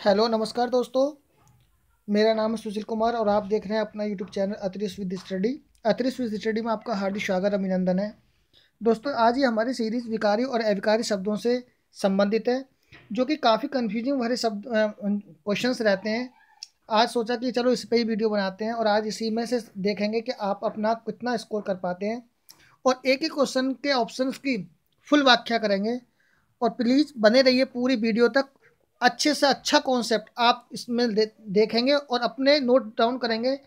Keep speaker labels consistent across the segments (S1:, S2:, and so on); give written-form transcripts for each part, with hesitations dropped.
S1: Hello नमस्कार दोस्तों। मेरा नाम है सुशील कुमार और आप देख रहे हैं अपना YouTube channel Atrish with study. Atrish with study में आपका हार्दिक स्वागत अभिनंदन है। दोस्तों आज ये हमारी सीरीज़ विकारी और अविकारी शब्दों से संबंधित है, जो कि काफ़ी कन्फ्यूजिंग भरे शब्द क्वेश्चंस रहते हैं। आज सोचा कि चलो इस पर ही वीडियो बनाते हैं और आज इसी में से देखेंगे कि आप अपना कितना स्कोर कर पाते हैं और एक एक क्वेश्चन के ऑप्शंस की फुल व्याख्या करेंगे। और प्लीज़ बने रहिए पूरी वीडियो तक। अच्छे से अच्छा कॉन्सेप्ट आप इसमें देखेंगे और अपने नोट डाउन करेंगे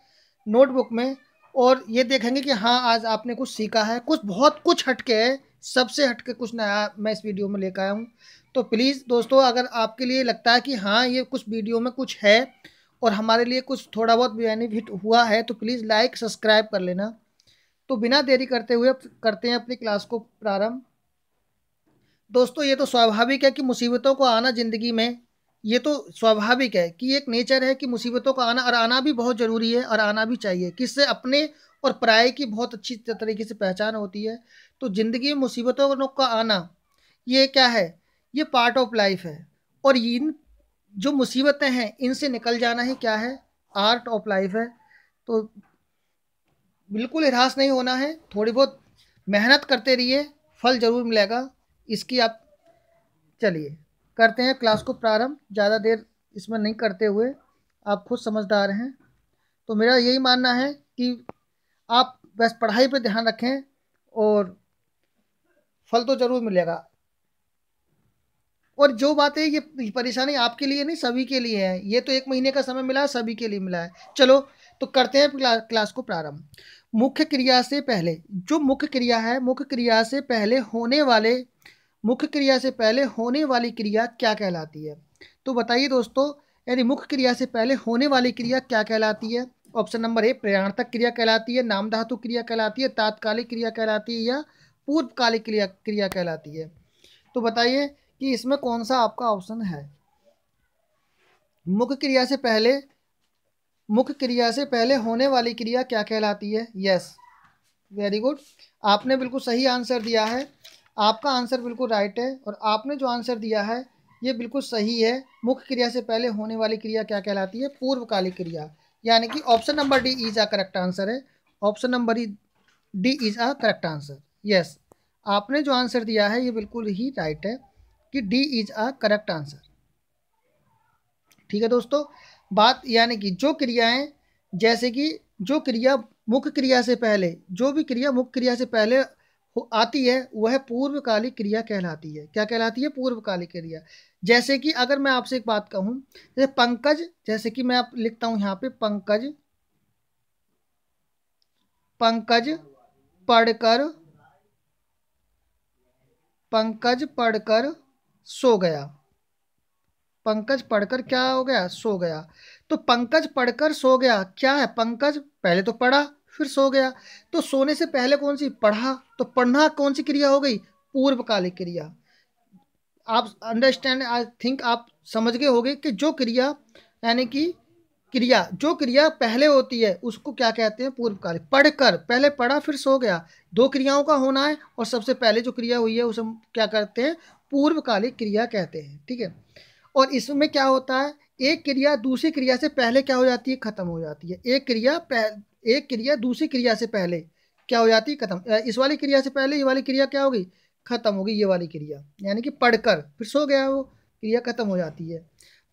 S1: नोटबुक में, और ये देखेंगे कि हाँ आज आपने कुछ सीखा है, कुछ बहुत कुछ हटके है, सबसे हटके कुछ नया मैं इस वीडियो में लेकर आया हूँ। तो प्लीज़ दोस्तों, अगर आपके लिए लगता है कि हाँ ये कुछ वीडियो में कुछ है और हमारे लिए कुछ थोड़ा बहुत बेनिफिट हुआ है, तो प्लीज़ लाइक सब्सक्राइब कर लेना। तो बिना देरी करते हुए करते हैं अपनी क्लास को प्रारंभ। दोस्तों ये तो स्वाभाविक है कि मुसीबतों को आना ज़िंदगी में, ये तो स्वाभाविक है कि एक नेचर है कि मुसीबतों का आना, और आना भी बहुत ज़रूरी है और आना भी चाहिए। किससे? अपने और पराये की बहुत अच्छी तरीके से पहचान होती है। तो ज़िंदगी में मुसीबतों का आना ये क्या है? ये पार्ट ऑफ लाइफ है। और इन जो मुसीबतें हैं इनसे निकल जाना ही क्या है? आर्ट ऑफ लाइफ है। तो बिल्कुल निराश नहीं होना है, थोड़ी बहुत मेहनत करते रहिए, फल ज़रूर मिलेगा इसकी। आप चलिए करते हैं क्लास को प्रारंभ। ज़्यादा देर इसमें नहीं करते हुए, आप खुद समझदार हैं, तो मेरा यही मानना है कि आप बस पढ़ाई पे ध्यान रखें और फल तो ज़रूर मिलेगा। और जो बात है, ये परेशानी आपके लिए नहीं सभी के लिए है। ये तो 1 महीने का समय मिला है, सभी के लिए मिला है। चलो तो करते हैं क्लास को प्रारंभ। मुख्य क्रिया से पहले, जो मुख्य क्रिया है, मुख्य क्रिया से पहले होने वाले, मुख्य क्रिया से पहले होने वाली क्रिया क्या कहलाती है? तो बताइए दोस्तों, यानी मुख्य क्रिया से पहले होने वाली क्रिया क्या कहलाती है? ऑप्शन नंबर ए प्रयाणार्थक क्रिया कहलाती है, नाम धातु क्रिया कहलाती है, तात्कालिक क्रिया कहलाती है, या पूर्वकालिक क्रिया कहलाती है। तो बताइए कि इसमें कौन सा आपका ऑप्शन है? मुख्य क्रिया से पहले, मुख्य क्रिया से पहले होने वाली क्रिया क्या कहलाती है? यस, वेरी गुड, आपने बिल्कुल सही आंसर दिया है। आपका आंसर बिल्कुल राइट है और आपने जो आंसर दिया है ये बिल्कुल सही है। मुख्य क्रिया से पहले होने वाली क्रिया क्या कहलाती है? पूर्वकालिक क्रिया। यानी कि option number D is a correct answer है। Option number D is a correct answer. Yes, आपने जो आंसर दिया है ये बिल्कुल ही राइट है कि D is a correct answer. ठीक है दोस्तों, बात यानी कि जो क्रियाएं, जैसे कि जो क्रिया मुख्य क्रिया से पहले, जो भी क्रिया मुख्य क्रिया से पहले आती है वह पूर्वकालिक क्रिया कहलाती है। क्या कहलाती है? पूर्वकालिक क्रिया। जैसे कि अगर मैं आपसे एक बात कहूं, जैसे पंकज, जैसे कि मैं आप लिखता हूं यहाँ पे पंकज, पंकज पढ़कर, पंकज पढ़कर सो गया। पंकज पढ़कर क्या हो गया? सो गया। तो पंकज पढ़कर सो गया क्या है? पंकज पहले तो पढ़ा फिर सो गया। तो सोने से पहले कौन सी? पढ़ा। तो पढ़ना कौन सी क्रिया हो गई? पूर्वकालिक क्रिया। आप अंडरस्टैंड, आई थिंक आप समझ गए होंगे कि जो क्रिया, यानी कि क्रिया, जो क्रिया पहले होती है उसको क्या कहते हैं? पूर्वकालिक। पढ़कर, पहले पढ़ा फिर सो गया, दो क्रियाओं का होना है और सबसे पहले जो क्रिया हुई है उसे हम क्या कहते हैं? पूर्वकालिक क्रिया कहते हैं। ठीक है। और इसमें क्या होता है, एक क्रिया दूसरी क्रिया से पहले क्या हो जाती है? खत्म हो जाती है। एक क्रिया दूसरी क्रिया से पहले क्या हो जाती है? खत्म। इस वाली क्रिया से पहले ये वाली क्रिया क्या होगी? खत्म होगी, ये वाली क्रिया। यानी कि पढ़कर फिर सो गया, वो क्रिया खत्म हो जाती है।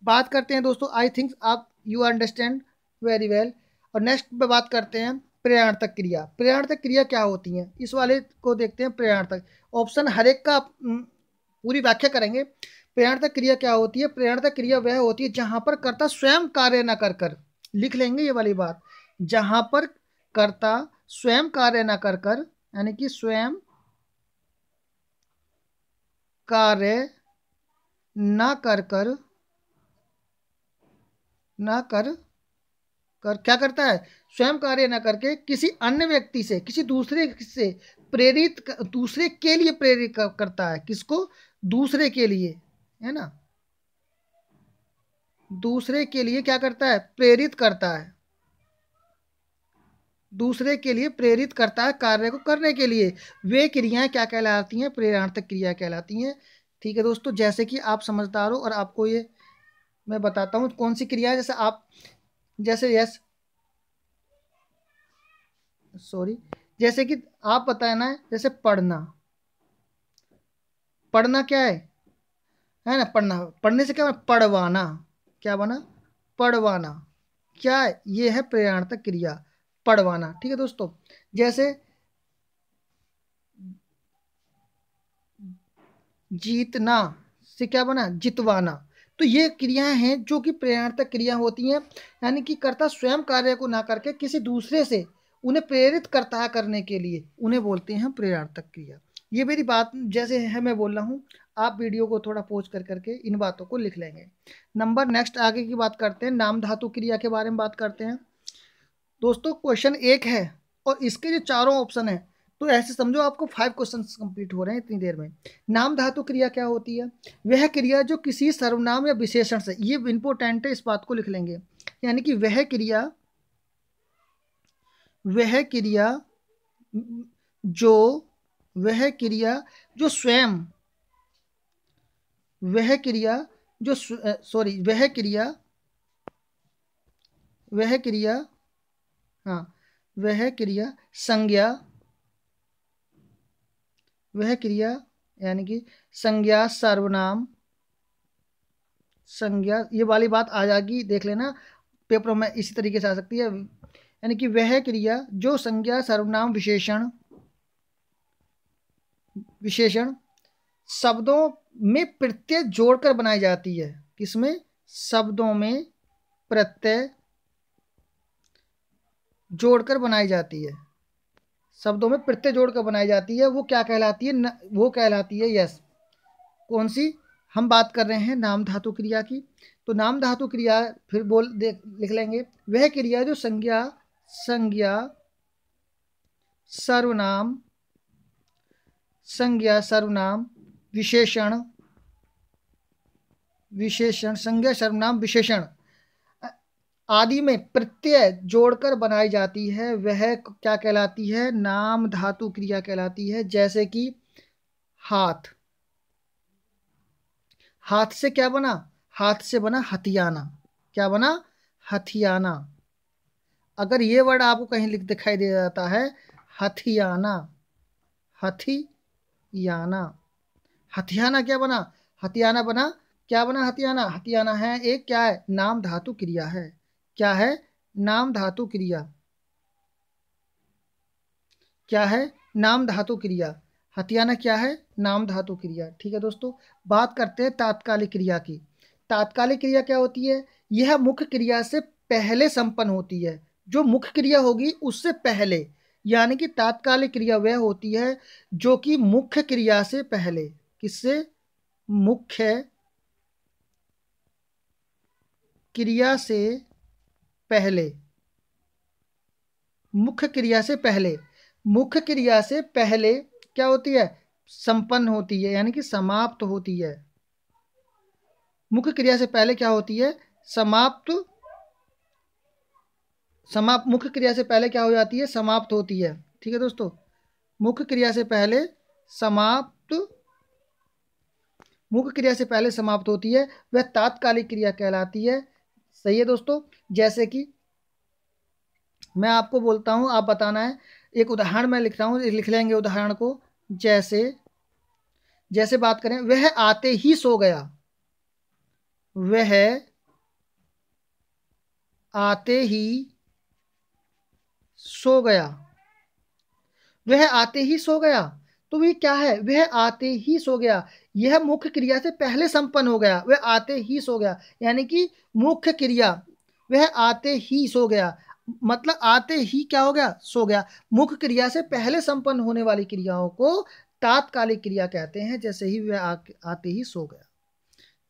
S1: बात करते हैं दोस्तों, आई थिंक आप यू अंडरस्टैंड वेरी वेल। और नेक्स्ट पे बात करते हैं प्रयाणार्थक क्रिया। प्रयाणार्थक क्रिया क्या होती है? इस वाले को देखते हैं प्रयाणार्थक। ऑप्शन हर एक का पूरी व्याख्या करेंगे। प्रेरणार्थक क्रिया क्या होती है? प्रेरणार्थक क्रिया वह होती है जहां पर कर्ता स्वयं कार्य न कर कर, लिख लेंगे ये वाली बात, जहां पर कर्ता स्वयं कार्य न कर कर, यानी कि स्वयं कार्य न कर कर, न कर कर क्या करता है? स्वयं कार्य न करके किसी अन्य व्यक्ति से, किसी दूसरे से प्रेरित, दूसरे के लिए प्रेरित करता है। किसको? दूसरे के लिए, है ना। दूसरे के लिए क्या करता है? प्रेरित करता है। दूसरे के लिए प्रेरित करता है कार्य को करने के लिए। वे क्रियाएं क्या कहलाती हैं? प्रेरणार्थक क्रिया कहलाती हैं। ठीक है दोस्तों, जैसे कि आप समझदार हो और आपको ये मैं बताता हूँ कौन सी क्रिया है। जैसे आप, जैसे यस सॉरी, जैसे कि आप बताना है, जैसे पढ़ना, पढ़ना क्या है ना, पढ़ना, पढ़ने से क्या बना, पढ़वाना, क्या बना, पढ़वाना, क्या है, ये है प्रयाणार्थक क्रिया, पढ़वाना। ठीक है दोस्तों, जैसे जीतना से क्या बना, जितवाना। तो ये क्रियाएं हैं जो कि प्रेरणार्थक क्रिया होती हैं, यानी कि कर्ता स्वयं कार्य को ना करके किसी दूसरे से उन्हें प्रेरित करता है करने के लिए, उन्हें बोलते हैं प्रेरणार्थक क्रिया। ये मेरी बात जैसे है मैं बोल रहा हूँ, आप वीडियो को थोड़ा पॉज कर करके इन बातों को लिख लेंगे। नंबर नेक्स्ट आगे की बात करते हैं, नाम धातु क्रिया के बारे में बात करते हैं। दोस्तों क्वेश्चन एक है और इसके जो चारों ऑप्शन है, तो ऐसे समझो आपको 5 क्वेश्चन कंप्लीट हो रहे हैं इतनी देर में। नाम धातु क्रिया क्या होती है, वह क्रिया जो किसी सर्वनाम या विशेषण से, ये इंपॉर्टेंट है, इस बात को लिख लेंगे, यानी कि वह क्रिया, वह क्रिया जो, वह क्रिया जो स्वयं, वह क्रिया जो सॉरी, वह क्रिया, वह क्रिया, हाँ, वह क्रिया संज्ञा, वह क्रिया यानी कि संज्ञा सर्वनाम, संज्ञा, ये वाली बात आ जाएगी, देख लेना पेपरों में इसी तरीके से आ सकती है। यानी कि वह क्रिया जो संज्ञा सर्वनाम विशेषण, विशेषण शब्दों में प्रत्यय जोड़कर बनाई जाती है, किसमें, शब्दों में प्रत्यय जोड़कर बनाई जाती है, शब्दों में प्रत्यय जोड़कर बनाई जाती है, वो क्या कहलाती है, वो कहलाती है यस, कौन सी, हम बात कर रहे हैं नाम धातु क्रिया की। तो नाम धातु क्रिया फिर बोल देख लिख लेंगे, वह क्रिया जो संज्ञा, संज्ञा सर्वनाम, संज्ञा सर्वनाम विशेषण, विशेषण संज्ञा सर्वनाम विशेषण आदि में प्रत्यय जोड़कर बनाई जाती है, वह क्या कहलाती है, नाम धातु क्रिया कहलाती है। जैसे कि हाथ, हाथ से क्या बना, हाथ से बना हथियाना, क्या बना, हथियाना। अगर ये वर्ड आपको कहीं लिख दिखाई दे जाता है, हथियाना, हथियाना, हथियाना क्या बना, हथियाना बना, क्या बना, हथियाना, हथियाना है एक क्या है, नाम धातु क्रिया है, क्या है, नाम धातु क्रिया, क्या है, नाम धातु क्रिया, हथियाना क्या है, नाम धातु क्रिया। ठीक है दोस्तों, बात करते हैं तात्कालिक क्रिया की। तात्कालिक क्रिया क्या होती है, यह मुख्य क्रिया से पहले संपन्न होती है, जो मुख्य क्रिया होगी उससे पहले, यानी कि तात्कालिक क्रिया वह होती है जो कि मुख्य क्रिया से पहले, किससे, मुख्य क्रिया से पहले, मुख्य क्रिया से पहले, मुख्य क्रिया से पहले क्या होती है, संपन्न होती है, यानी कि समाप्त होती है। मुख्य क्रिया से पहले क्या होती है, समाप्त, समाप्त, मुख्य क्रिया से पहले क्या हो जाती है, समाप्त होती है। ठीक है दोस्तों, मुख्य क्रिया से पहले समाप्त, मुख्य क्रिया से पहले समाप्त होती है, वह तात्कालिक क्रिया कहलाती है। सही है दोस्तों, जैसे कि मैं आपको बोलता हूं, आप बताना है, एक उदाहरण मैं लिख रहा हूं, लिख लेंगे उदाहरण को। जैसे, जैसे बात करें, वह आते ही सो गया, वह आते ही सो गया, वह आते ही सो गया, तो ये क्या है, वह आते ही सो गया, यह मुख्य क्रिया से पहले संपन्न हो गया, वह आते ही सो गया, यानी कि मुख्य क्रिया, वह आते ही सो गया, मतलब आते ही क्या हो गया, सो गया। मुख्य क्रिया से पहले संपन्न होने वाली क्रियाओं को तात्कालिक क्रिया कहते हैं, जैसे ही वह आते ही सो गया।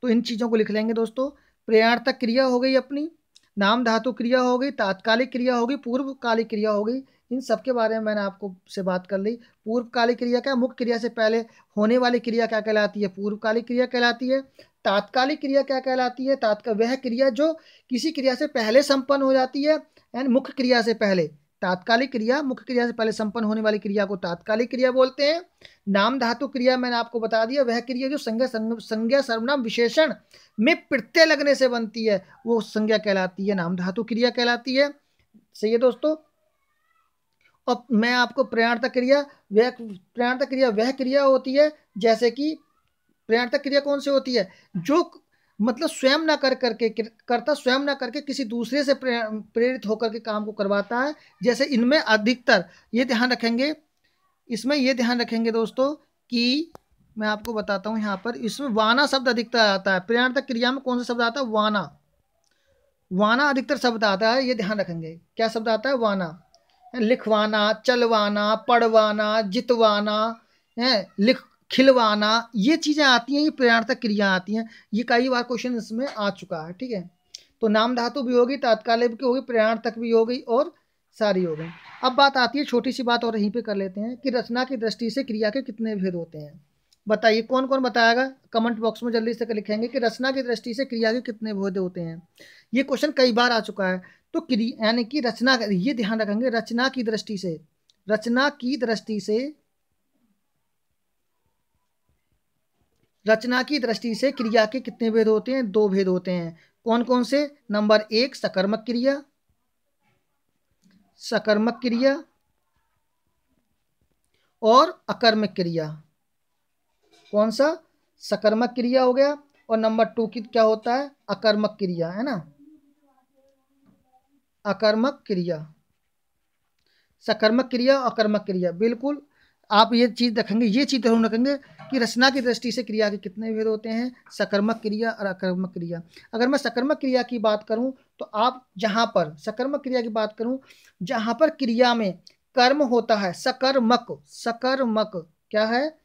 S1: तो इन चीज़ों को लिख लेंगे दोस्तों, प्रयाणार्थक क्रिया हो गई अपनी, नाम धातु क्रिया हो गई, तात्कालिक क्रिया हो गई, पूर्वकालिक क्रिया हो गई, इन सब के बारे में मैंने आपको से बात कर ली। पूर्वकालिक क्रिया क्या, मुख्य क्रिया से पहले होने वाली क्रिया क्या कहलाती है, पूर्वकालिक क्रिया कहलाती है। तात्कालिक क्रिया क्या कहलाती है, वह क्रिया जो किसी क्रिया से पहले संपन्न हो जाती है, यानी मुख्य क्रिया से पहले, तात्कालिक क्रिया, मुख्य क्रिया से पहले संपन्न होने वाली क्रिया को तात्कालिक क्रिया बोलते हैं। नाम धातु क्रिया मैंने आपको बता दिया, वह क्रिया जो संज्ञा सर्वनाम विशेषण में प्रत्यय लगने से बनती है वो संज्ञा कहलाती है, नाम धातु क्रिया कहलाती है। सही है दोस्तों। अब मैं आपको प्रयाणार्थक क्रिया वह क्रिया होती है, जैसे कि प्रयाणार्थक क्रिया कौन सी होती है, जो मतलब स्वयं ना कर करके, कर्ता स्वयं ना करके किसी दूसरे से प्रेरित होकर के काम को करवाता है। जैसे इनमें अधिकतर ये ध्यान रखेंगे, इसमें ये ध्यान रखेंगे दोस्तों कि मैं आपको बताता हूँ यहाँ पर, इसमें वाना शब्द अधिकतर आता है। प्रयाणार्थक क्रिया में कौन सा शब्द आता है, वाना, वाना अधिकतर शब्द आता है, ये ध्यान रखेंगे। क्या शब्द आता है, वाना। लिखवाना, चलवाना, पढ़वाना, जितवाना है, खिलवाना, ये चीज़ें आती हैं, ये प्रयाणार्थक क्रिया आती हैं। ये कई बार क्वेश्चन इसमें आ चुका है, ठीक है। तो नाम धातु भी होगी, तात्कालिक भी होगी, प्रयाणार्थक भी हो गई और सारी हो गई। अब बात आती है, छोटी सी बात और यहीं पे कर लेते हैं कि रचना की दृष्टि से क्रिया के कितने भेद होते हैं। बताइए कौन कौन बताएगा, कमेंट बॉक्स में जल्दी से लिखेंगे कि रचना की दृष्टि से क्रिया के कितने भेद होते हैं। ये क्वेश्चन कई बार आ चुका है। तो यानी कि रचना, ये ध्यान रखेंगे, रचना की दृष्टि से, रचना की दृष्टि से, रचना की दृष्टि से क्रिया के कितने भेद होते हैं, दो भेद होते हैं। कौन कौन से, नंबर 1 सकर्मक क्रिया, सकर्मक क्रिया और अकर्मक क्रिया। कौन सा, सकर्मक क्रिया हो गया, और नंबर 2 की क्या होता है, अकर्मक क्रिया, है ना, अकर्मक क्रिया, सकर्मक क्रिया, अकर्मक क्रिया। बिल्कुल आप ये चीज रखेंगे, ये चीज जरूर रखेंगे कि रचना की दृष्टि से क्रिया के कितने भेद होते हैं, सकर्मक क्रिया और अकर्मक क्रिया। अगर मैं सकर्मक क्रिया की बात करूं तो आप जहां पर सकर्मक क्रिया की बात करूं, जहां पर क्रिया में कर्म होता है, सकर्मक, सकर्मक क्या है,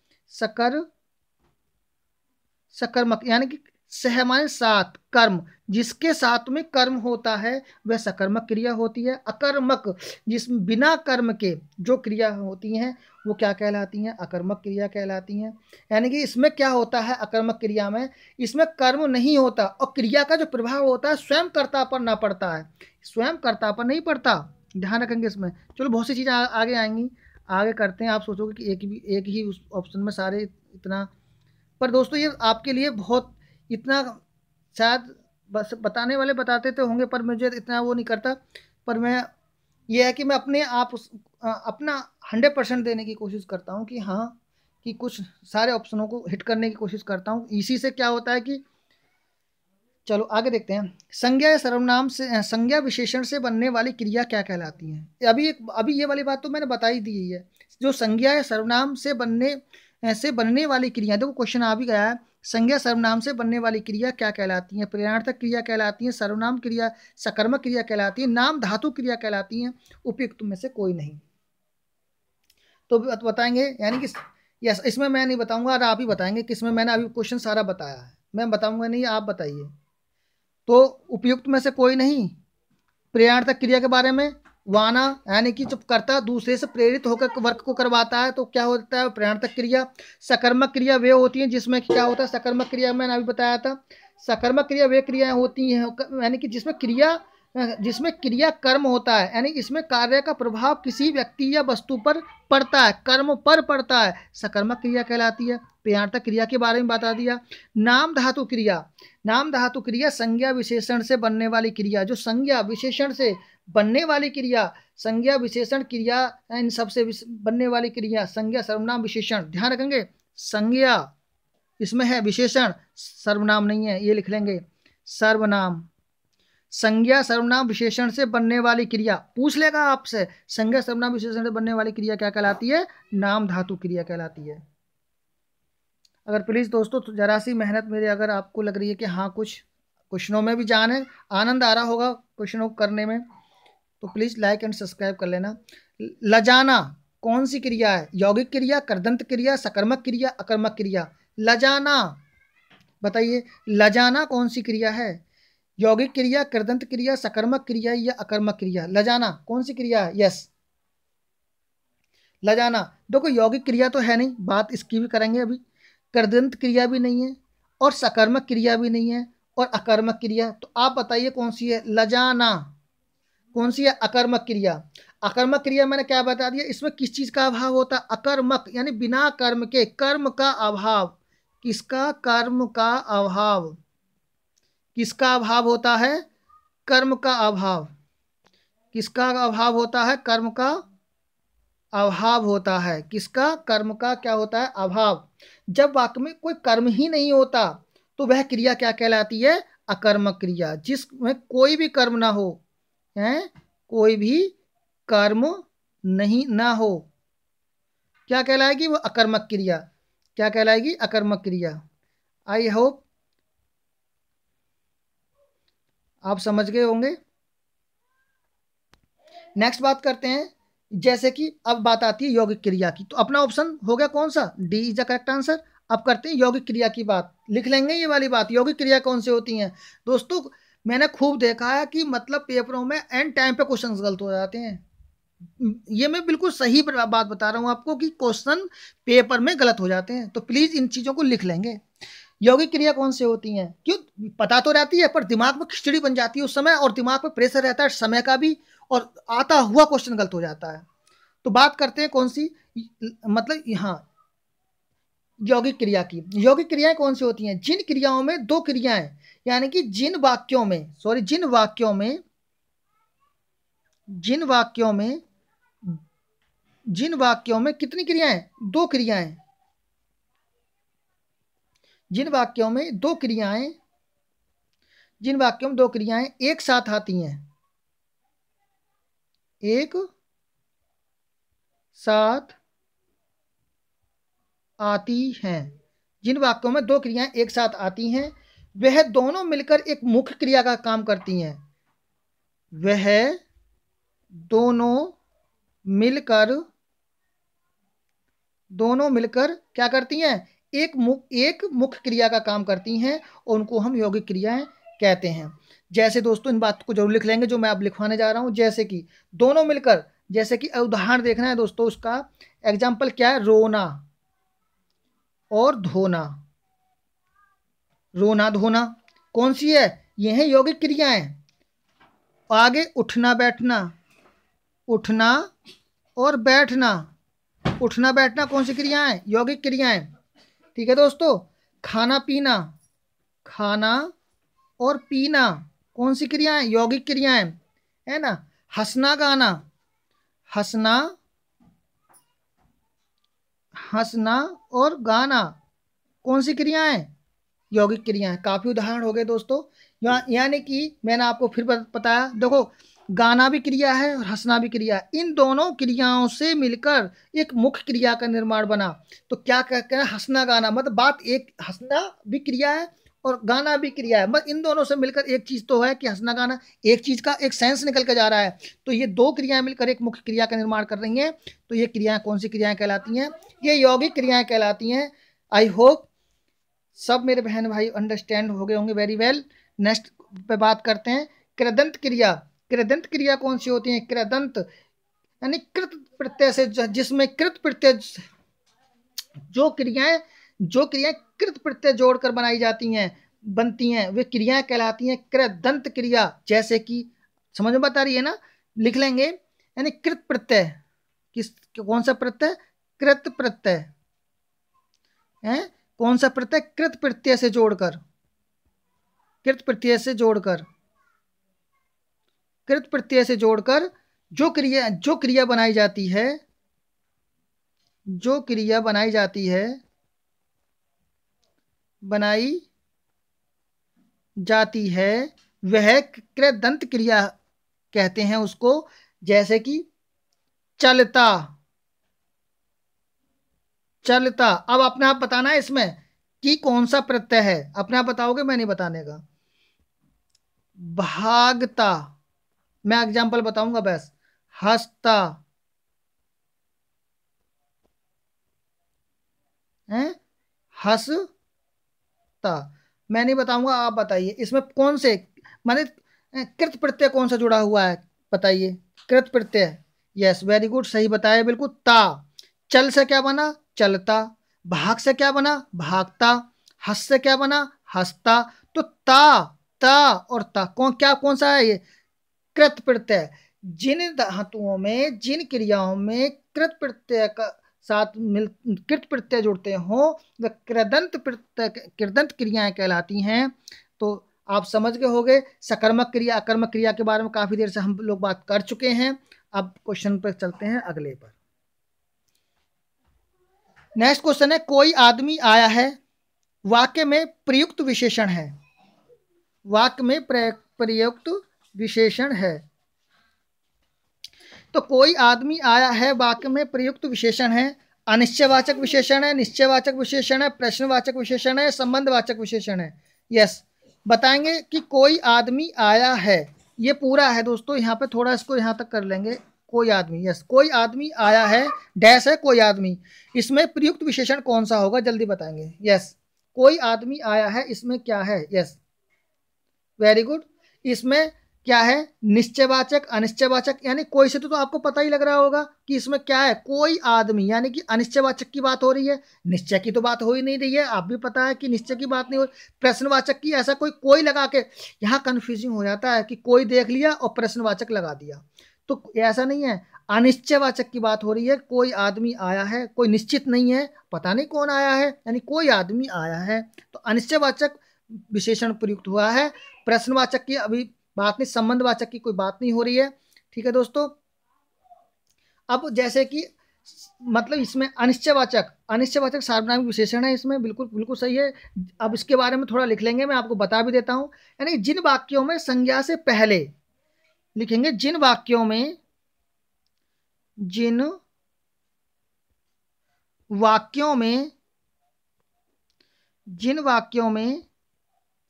S1: सकर्मक यानी कि सहमाने साथ कर्म, जिसके साथ में कर्म होता है वह सकर्मक क्रिया होती है। अकर्मक, जिसमें बिना कर्म के जो क्रिया होती हैं वो क्या कहलाती हैं, अकर्मक क्रिया कहलाती हैं। यानी कि इसमें क्या होता है, अकर्मक क्रिया में इसमें कर्म नहीं होता और क्रिया का जो प्रभाव होता है स्वयं कर्ता पर ना पड़ता है, स्वयं कर्ता पर नहीं पड़ता, ध्यान रखेंगे इसमें। चलो बहुत सी चीज़ें आगे आएंगी, आगे करते हैं। आप सोचोगे कि एक ही उस ऑप्शन में सारे इतना, पर दोस्तों ये आपके लिए बहुत इतना शायद बस बताने वाले बताते तो होंगे, पर मुझे इतना वो नहीं करता। पर मैं ये है कि मैं अपने आप अपना 100% देने की कोशिश करता हूँ कि हाँ, कि कुछ सारे ऑप्शनों को हिट करने की कोशिश करता हूँ। इसी से क्या होता है कि चलो आगे देखते हैं। संज्ञा या सर्वनाम से, संज्ञा विशेषण से बनने वाली क्रिया क्या कहलाती है। अभी ये वाली बात तो मैंने बता ही दी है। जो संज्ञा या सर्वनाम से बनने वाली क्रिया, देखो क्वेश्चन आ भी गया है, संज्ञा सर्वनाम से बनने वाली क्रिया क्या कहलाती है, प्रयाणार्थक क्रिया कहलाती है, सर्वनाम क्रिया, सकर्मक क्रिया कहलाती है, नाम धातु क्रिया कहलाती है, उपयुक्त में से कोई नहीं। तो बताएंगे, यानी कि यस, इसमें मैं नहीं बताऊंगा और आप ही बताएंगे कि इसमें मैंने अभी क्वेश्चन सारा बताया है, मैं बताऊंगा नहीं, आप बताइए। तो उपयुक्त में से कोई नहीं। प्रयाणार्थक क्रिया के बारे में, वाना यानी कि जब कर्ता दूसरे से प्रेरित होकर वर्क को करवाता है तो क्या होता है, प्रयाणार्थक क्रिया। सकर्मक क्रिया वे होती हैं जिसमें क्या होता है, सकर्मक क्रिया मैंने अभी बताया था। सकर्मक क्रिया वे क्रियाएं होती हैं यानी कि जिसमें क्रिया कर्म होता है, यानी इसमें कार्य का प्रभाव किसी व्यक्ति या वस्तु पर पड़ता है, कर्म पर पड़ता है, सकर्मक क्रिया कहलाती है। प्रयाणार्थक क्रिया के बारे में बता दिया। नाम धातु क्रिया, नाम धातु क्रिया संज्ञा विशेषण से बनने वाली क्रिया, जो संज्ञा विशेषण से बनने वाली क्रिया, संज्ञा विशेषण क्रिया, इन सबसे बनने वाली क्रिया, संज्ञा सर्वनाम विशेषण, ध्यान रखेंगे। संज्ञा इसमें है, विशेषण सर्वनाम नहीं है, ये लिख लेंगे, सर्वनाम। संज्ञा सर्वनाम विशेषण से बनने वाली क्रिया, पूछ लेगा आपसे, संज्ञा सर्वनाम विशेषण से बनने वाली क्रिया क्या कहलाती है, नाम धातु क्रिया कहलाती है। अगर प्लीज़ दोस्तों जरा सी मेहनत मेरे अगर आपको लग रही है कि हाँ कुछ क्वेश्चनों में भी जान है, आनंद आ रहा होगा क्वेश्चनों को करने में, तो प्लीज़ लाइक एंड सब्सक्राइब कर लेना। लजाना कौन सी क्रिया है, यौगिक क्रिया, कर्दंत क्रिया, सकर्मक क्रिया, अकर्मक क्रिया। लजाना, बताइए लजाना कौन सी क्रिया है, यौगिक क्रिया, कर्दंत क्रिया, सकर्मक क्रिया या अकर्मक क्रिया। लजाना कौन सी क्रिया है, यस लजाना। देखो यौगिक क्रिया तो है नहीं, बात इसकी भी करेंगे अभी, कर्दंत क्रिया भी नहीं है और सकर्मक क्रिया भी नहीं है और अकर्मक क्रिया, तो आप बताइए कौन सी है, लजाना। कौन सी है? अकर्मक क्रिया। अकर्मक क्रिया मैंने क्या बता दिया, इसमें किस चीज का अभाव होता है? अकर्मक, यानी बिना कर्म के, कर्म का अभाव। किसका? कर्म का अभाव। किसका अभाव होता है? कर्म का अभाव। किसका अभाव होता है? कर्म का अभाव होता है। किसका? कर्म का क्या होता है? अभाव। जब वाक्य में कोई कर्म ही नहीं होता तो वह क्रिया क्या कहलाती है? अकर्मक क्रिया। जिसमें कोई भी कर्म ना हो, है, कोई भी कर्म नहीं ना हो, क्या कहलाएगी? वो अकर्मक क्रिया। क्या कहलाएगी? अकर्मक क्रिया। आई होप आप समझ गए होंगे। नेक्स्ट बात करते हैं, जैसे कि अब बात आती है यौगिक क्रिया की। तो अपना ऑप्शन हो गया कौन सा? D is the correct answer. अब करते हैं यौगिक क्रिया की बात। लिख लेंगे ये वाली बात, यौगिक क्रिया कौन सी होती हैं। दोस्तों मैंने खूब देखा है कि मतलब पेपरों में एंड टाइम पे क्वेश्चंस गलत हो जाते हैं। ये मैं बिल्कुल सही बात बता रहा हूँ आपको कि क्वेश्चन पेपर में गलत हो जाते हैं, तो प्लीज इन चीजों को लिख लेंगे। यौगिक क्रिया कौन से होती हैं? क्यों? पता तो रहती है पर दिमाग में खिचड़ी बन जाती है उस समय, और दिमाग में प्रेशर रहता है समय का भी, और आता हुआ क्वेश्चन गलत हो जाता है। तो बात करते हैं कौन सी, मतलब यहाँ यौगिक क्रिया की। यौगिक क्रियाएं कौन सी होती हैं? जिन क्रियाओं में दो क्रियाएं, यानी कि जिन वाक्यों में, सॉरी, जिन वाक्यों में कितनी क्रियाएं? दो क्रियाएं। जिन वाक्यों में दो क्रियाएं एक साथ आती हैं, एक साथ आती हैं, जिन वाक्यों में दो क्रियाएं एक साथ आती हैं, वह दोनों मिलकर एक मुख्य क्रिया का काम करती हैं। वह दोनों मिलकर क्या करती हैं? एक मुख्य क्रिया का काम करती हैं, और उनको हम यौगिक क्रियाएं कहते हैं। जैसे दोस्तों इन बात को जरूर लिख लेंगे जो मैं अब लिखवाने जा रहा हूं। जैसे कि दोनों मिलकर, जैसे कि उदाहरण देखना है दोस्तों, उसका एग्जाम्पल क्या है? रोना और धोना। रोना धोना कौन सी है? ये है यौगिक क्रियाएं। आगे उठना बैठना, उठना और बैठना। उठना बैठना कौन सी क्रियाएं? यौगिक क्रियाएं। ठीक है दोस्तों। खाना पीना, खाना और पीना कौन सी क्रियाएं? यौगिक क्रियाएं, है ना। हंसना गाना, हंसना और गाना कौन सी क्रियाएं? यौगिक क्रियाएं। काफी उदाहरण हो गए दोस्तों। यानी कि मैंने आपको फिर बताया, देखो गाना भी क्रिया है और हंसना भी क्रिया है। इन दोनों क्रियाओं से मिलकर एक मुख्य क्रिया का निर्माण बना। तो क्या कहते हैं? हंसना गाना, मतलब बात एक, हंसना भी क्रिया है और गाना भी क्रिया है, मतलब इन दोनों से मिलकर एक चीज तो है कि हंसना गाना, एक चीज का एक सेंस निकल के जा रहा है। तो ये दो क्रियाएं मिलकर एक मुख्य क्रिया का निर्माण कर रही हैं। तो ये क्रियाएं कौन सी क्रियाएं कहलाती हैं? ये यौगिक क्रियाएं कहलाती हैं। आई होप सब मेरे बहन भाई अंडरस्टैंड हो गए होंगे वेरी वेल। नेक्स्ट पे बात करते हैं कृदंत क्रिया। कृदंत क्रिया कौन सी होती है? कृदंत यानी कृत प्रत्यय से, जिसमें कृत प्रत्यय, जो क्रियाएं कृत प्रत्यय जोड़कर बनाई बनती हैं, वे क्रियाएं कहलाती हैं कृदंत क्रिया। जैसे कि समझ में बता रही है ना, लिख लेंगे। यानी कृत प्रत्यय, कौन सा प्रत्यय? कृत प्रत्यय है। कौन सा प्रत्यय? कृत प्रत्यय से जोड़कर, कृत प्रत्यय से जोड़कर जो क्रिया बनाई जाती है, वह कृदंत क्रिया कहते हैं उसको। जैसे कि चलता। अब अपने आप बताना है इसमें कि कौन सा प्रत्यय है, अपने आप बताओगे, मैं नहीं बताने का। भागता, मैं एग्जांपल बताऊंगा बस। हंसता है, हंसता, मैं नहीं बताऊंगा, आप बताइए इसमें कौन से, माने कृत प्रत्यय कौन सा जुड़ा हुआ है, बताइए। कृत प्रत्यय, यस वेरी गुड, सही बताया बिल्कुल। ता। चल से क्या बना? चलता। भाग से क्या बना? भागता। हंस से क्या बना? हंसता। तो ता और ता कौन सा है ये? कृत प्रत्यय, जिन धातुओं में, जिन क्रियाओं में कृत प्रत्यय का साथ मिल कृत प्रत्यय जुड़ते हों वह कृदंत प्रत्यय, कृदंत क्रियाएं कहलाती हैं। तो आप समझ गए होंगे सकर्मक क्रिया अकर्मक क्रिया के बारे में काफी देर से हम लोग बात कर चुके हैं। अब क्वेश्चन पर चलते हैं अगले पर। नेक्स्ट क्वेश्चन है कोई आदमी आया है, वाक्य में प्रयुक्त विशेषण है, वाक्य में प्रयुक्त विशेषण है। तो कोई आदमी आया है वाक्य में प्रयुक्त विशेषण है, अनिश्चयवाचक विशेषण है, निश्चयवाचक विशेषण है, प्रश्नवाचक विशेषण है, संबंधवाचक विशेषण है। यस, बताएंगे कि कोई आदमी आया है, ये पूरा है दोस्तों, यहाँ पे थोड़ा इसको यहाँ तक कर लेंगे। कोई आदमी, यस, कोई आदमी आया है, डैश है कोई आदमी, इसमें प्रयुक्त विशेषण कौन सा होगा जल्दी बताएंगे। यस, कोई आदमी आया है, इसमें क्या है। यस, वेरी गुड, इसमें क्या है, निश्चयवाचक अनिश्चयवाचक, यानी कोई से तो आपको पता ही लग रहा होगा कि इसमें क्या है, कोई आदमी, यानी कि अनिश्चयवाचक की बात हो रही है, निश्चय की तो बात हो ही नहीं रही है, आप भी पता है कि निश्चय की बात नहीं हो। प्रश्नवाचक की ऐसा कोई लगा के यहाँ कंफ्यूजिंग हो जाता है कि कोई देख लिया और प्रश्नवाचक लगा दिया, तो ऐसा नहीं है, अनिश्चयवाचक की बात हो रही है। कोई आदमी आया है, कोई निश्चित नहीं है, पता नहीं कौन आया है, यानी कोई आदमी आया है, तो अनिश्चयवाचक विशेषण प्रयुक्त हुआ है। प्रश्नवाचक की अभी बात नहीं, संबंधवाचक की कोई बात नहीं हो रही है। ठीक है दोस्तों, अब जैसे कि मतलब इसमें अनिश्चयवाचक सार्वनामिक विशेषण है, इसमें बिल्कुल बिल्कुल सही है। अब इसके बारे में थोड़ा लिख लेंगे, मैं आपको बता भी देता हूं, यानी जिन वाक्यों में संज्ञा से पहले लिखेंगे, जिन वाक्यों में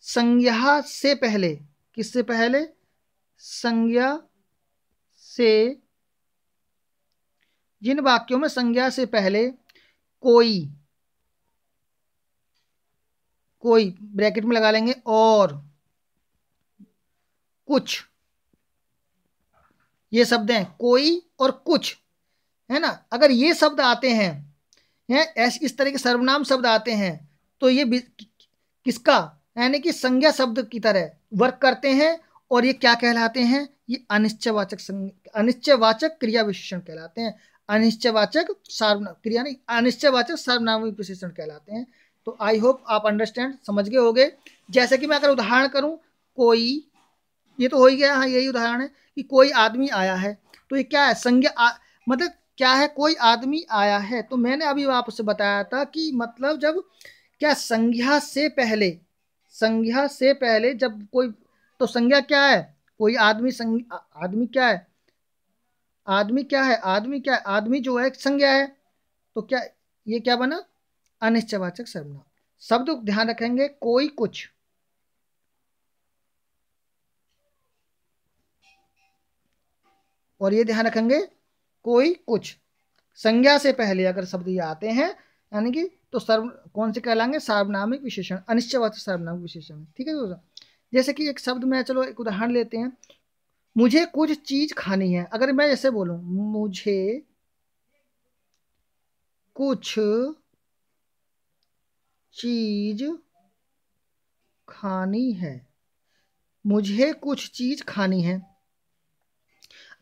S1: संज्ञा से पहले, किससे पहले, संज्ञा से, जिन वाक्यों में संज्ञा से पहले कोई ब्रैकेट में लगा लेंगे और कुछ, ये शब्द हैं कोई और कुछ, है ना, अगर ये शब्द आते हैं, इस तरह के सर्वनाम शब्द आते हैं, तो ये किसका, यानी कि संज्ञा शब्द की तरह वर्क करते हैं, और ये क्या कहलाते हैं, ये अनिश्चयवाचक क्रिया विशेषण कहलाते हैं। अनिश्चयवाचक सार्वनाम क्रिया नहीं, अनिश्चयवाचक सार्वनामिक विशेषण कहलाते हैं। तो आई होप आप अंडरस्टैंड, समझ गए होंगे। जैसे कि मैं अगर उदाहरण करूं, कोई, ये तो हो ही गया, हाँ यही उदाहरण है कि कोई आदमी आया है, तो ये क्या है, संज्ञा मतलब क्या है, कोई आदमी आया है। तो मैंने अभी आपसे बताया था कि मतलब जब क्या, संज्ञा से पहले जब कोई, तो संज्ञा क्या है, कोई आदमी, आदमी क्या है, आदमी जो है संज्ञा है, तो क्या, ये क्या बना, अनिश्चयवाचक सर्वनाम। शब्द ध्यान रखेंगे, कोई कुछ, और ये ध्यान रखेंगे कोई कुछ, संज्ञा से पहले अगर शब्द ये आते हैं, यानी कि तो कौन से कहलाएंगे, सार्वनामिक विशेषण, अनिश्चयवाचक सार्वनामिक विशेषण। ठीक है दोस्तों, जैसे कि एक शब्द में, चलो एक उदाहरण लेते हैं, मुझे कुछ चीज खानी है, अगर मैं ऐसे बोलूं, मुझे कुछ चीज खानी है, मुझे कुछ चीज खानी है,